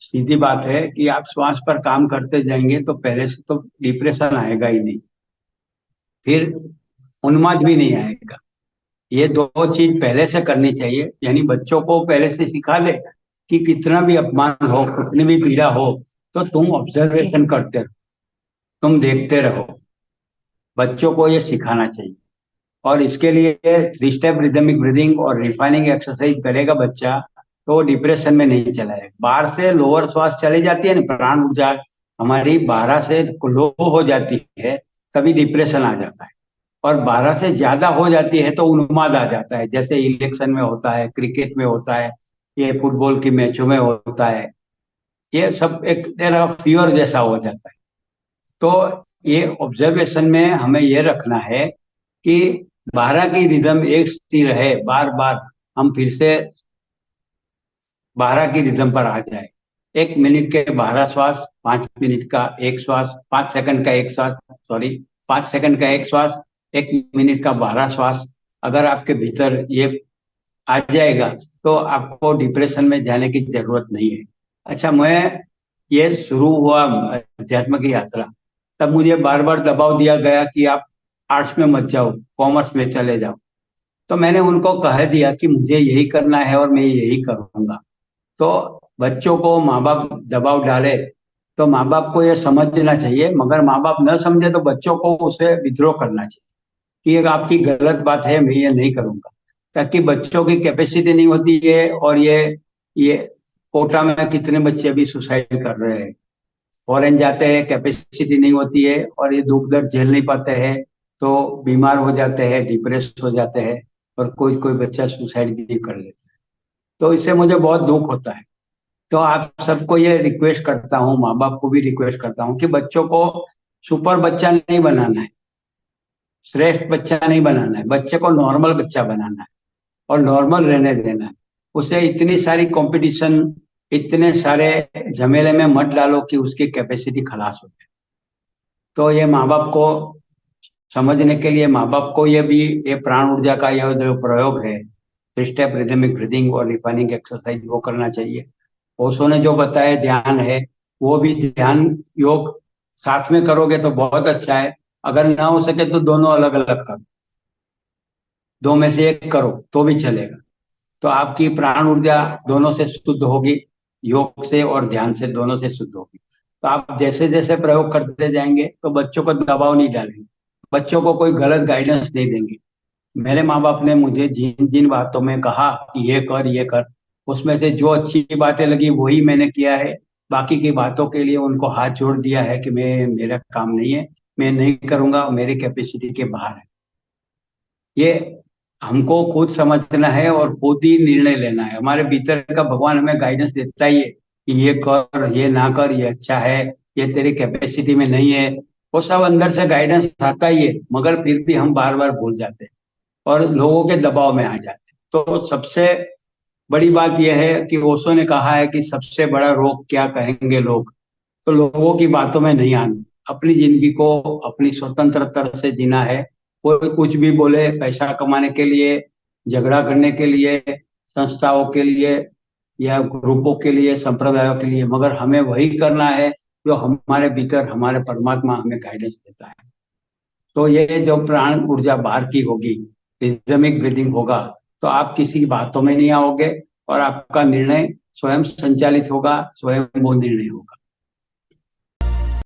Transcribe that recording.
सीधी बात है कि आप श्वास पर काम करते जाएंगे तो पहले से तो डिप्रेशन आएगा ही नहीं, फिर उन्माद भी नहीं आएगा। ये दो चीज पहले से करनी चाहिए, यानी बच्चों को पहले से सिखा दे कि कितना भी अपमान हो, कितनी भी पीड़ा हो, तो तुम ऑब्जर्वेशन करते रहो, तुम देखते रहो। बच्चों को ये सिखाना चाहिए। और इसके लिए 3 स्टेप रिदमिक ब्रीदिंग और रिफाइनिंग एक्सरसाइज करेगा बच्चा, तो वो डिप्रेशन में नहीं चला जाएगा। बाहर से लोअर श्वास चली जाती है ना, प्राण ऊर्जा हमारी 12 से लो हो जाती है, तभी डिप्रेशन आ जाता है। और 12 से ज्यादा हो जाती है तो उन्माद आ जाता है, जैसे इलेक्शन में होता है, क्रिकेट में होता है, ये फुटबॉल की मैचों में होता है। ये सब एक तरह फीवर जैसा हो जाता है। तो ये ऑब्जर्वेशन में हमें ये रखना है कि 12 की रिदम एक सी रहे, बार बार हम फिर से 12 की रिदम पर आ जाए। 1 मिनट के 12 श्वास, 5 मिनट का एक श्वास, 5 सेकंड का एक श्वास, सॉरी, 5 सेकंड का एक श्वास, 1 मिनट का 12 श्वास। अगर आपके भीतर ये आ जाएगा तो आपको डिप्रेशन में जाने की जरूरत नहीं है। अच्छा, मैं ये शुरू हुआ अध्यात्म की यात्रा, तब मुझे बार बार दबाव दिया गया कि आप आर्ट्स में मत जाओ, कॉमर्स में चले जाओ। तो मैंने उनको कह दिया कि मुझे यही करना है और मैं यही करूंगा। तो बच्चों को माँ बाप दबाव डाले तो माँ बाप को ये समझना चाहिए, मगर माँ बाप न समझे तो बच्चों को उसे विद्रोह करना चाहिए कि ये आपकी गलत बात है, मैं ये नहीं करूंगा। ताकि बच्चों की कैपेसिटी नहीं होती है। और ये कोटा में कितने बच्चे अभी सुसाइड कर रहे हैं, फॉरेन जाते हैं, कैपेसिटी नहीं होती है और ये दुख दर्द झेल नहीं पाते हैं, तो बीमार हो जाते हैं, डिप्रेस हो जाते हैं, और कोई कोई बच्चा सुसाइड भी कर लेता है। तो इससे मुझे बहुत दुख होता है। तो आप सबको ये रिक्वेस्ट करता हूँ, माँ बाप को भी रिक्वेस्ट करता हूँ कि बच्चों को सुपर बच्चा नहीं बनाना है, श्रेष्ठ बच्चा नहीं बनाना है, बच्चे को नॉर्मल बच्चा बनाना है और नॉर्मल रहने देना है। उसे इतनी सारी कंपटीशन, इतने सारे झमेले में मत डालो कि उसकी कैपेसिटी खलास हो जाए। तो ये माँ बाप को समझने के लिए, माँ बाप को ये भी, ये प्राण ऊर्जा का यह जो प्रयोग है, 3 स्टेप रिदमिक ब्रीदिंग और रिफाइनिंग एक्सरसाइज, वो करना चाहिए। ओशो ने जो बताया ध्यान है, वो भी ध्यान योग साथ में करोगे तो बहुत अच्छा है। अगर ना हो सके तो दोनों अलग अलग करो, दो में से एक करो तो भी चलेगा। तो आपकी प्राण ऊर्जा दोनों से शुद्ध होगी, योग से और ध्यान से, दोनों से शुद्ध होगी। तो आप जैसे जैसे प्रयोग करते जाएंगे तो बच्चों को दबाव नहीं डालेंगे, बच्चों को कोई गलत गाइडेंस नहीं देंगे। मेरे माँ बाप ने मुझे जिन जिन बातों में कहा कि ये कर ये कर, उसमें से जो अच्छी बातें लगी वही मैंने किया है। बाकी की बातों के लिए उनको हाथ जोड़ दिया है कि मैं, मेरा काम नहीं है, मैं नहीं करूंगा, मेरी कैपेसिटी के बाहर है। ये हमको खुद समझना है और खुद ही निर्णय लेना है। हमारे भीतर का भगवान हमें गाइडेंस देता ही है कि ये कर, ये ना कर, ये अच्छा है, ये तेरी कैपेसिटी में नहीं है। वो सब अंदर से गाइडेंस आता ही है, मगर फिर भी हम बार बार भूल जाते हैं और लोगों के दबाव में आ जाते हैं। तो सबसे बड़ी बात यह है कि ओशो ने कहा है कि सबसे बड़ा रोग क्या कहेंगे लोग। तो लोगों की बातों में नहीं आना, अपनी जिंदगी को अपनी स्वतंत्रता से जीना है। कोई कुछ भी बोले, पैसा कमाने के लिए, झगड़ा करने के लिए, संस्थाओं के लिए या ग्रुपों के लिए, संप्रदायों के लिए, मगर हमें वही करना है जो हमारे भीतर हमारे परमात्मा हमें गाइडेंस देता है। तो ये जो प्राण ऊर्जा बाहर की होगी, रिदमिक ब्रीदिंग होगा, तो आप किसी की बातों में नहीं आओगे और आपका निर्णय स्वयं संचालित होगा, स्वयं वो निर्णय होगा।